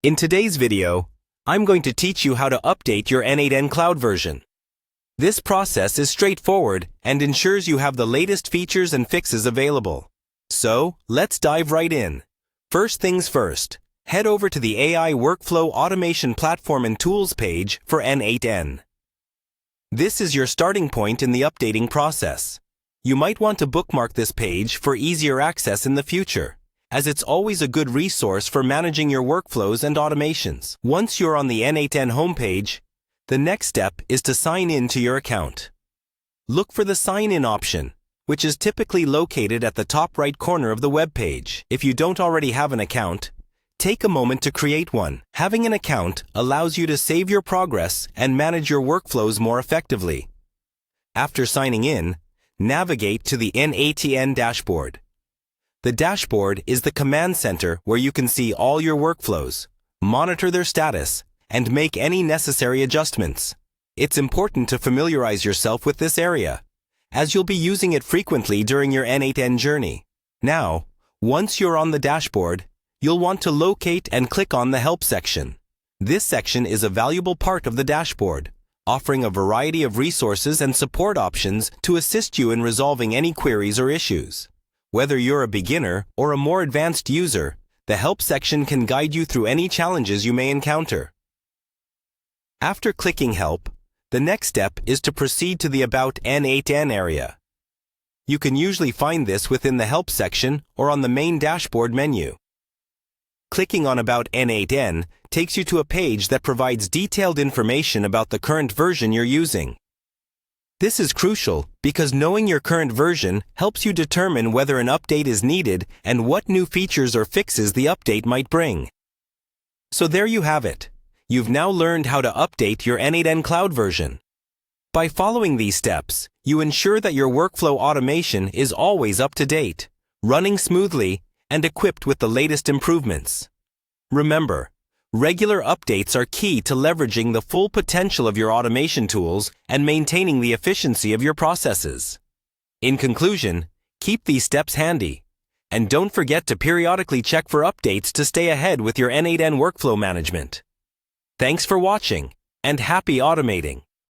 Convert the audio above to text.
In today's video, I'm going to teach you how to update your N8n cloud version. This process is straightforward and ensures you have the latest features and fixes available. So, let's dive right in. First things first, head over to the AI Workflow Automation Platform and Tools page for N8n. This is your starting point in the updating process. You might want to bookmark this page for easier access in the future, as it's always a good resource for managing your workflows and automations. Once you're on the N8n homepage, the next step is to sign in to your account. Look for the Sign In option, which is typically located at the top right corner of the web page. If you don't already have an account, take a moment to create one. Having an account allows you to save your progress and manage your workflows more effectively. After signing in, navigate to the N8n dashboard. The dashboard is the command center where you can see all your workflows, monitor their status, and make any necessary adjustments. It's important to familiarize yourself with this area, as you'll be using it frequently during your N8n journey. Now, once you're on the dashboard, you'll want to locate and click on the Help section. This section is a valuable part of the dashboard, offering a variety of resources and support options to assist you in resolving any queries or issues. Whether you're a beginner or a more advanced user, the Help section can guide you through any challenges you may encounter. After clicking Help, the next step is to proceed to the About N8n area. You can usually find this within the Help section or on the main dashboard menu. Clicking on About N8n takes you to a page that provides detailed information about the current version you're using. This is crucial because knowing your current version helps you determine whether an update is needed and what new features or fixes the update might bring. So there you have it. You've now learned how to update your N8n cloud version. By following these steps, you ensure that your workflow automation is always up to date, running smoothly, and equipped with the latest improvements. Remember, regular updates are key to leveraging the full potential of your automation tools and maintaining the efficiency of your processes. In conclusion, keep these steps handy. And don't forget to periodically check for updates to stay ahead with your N8n workflow management. Thanks for watching, and happy automating!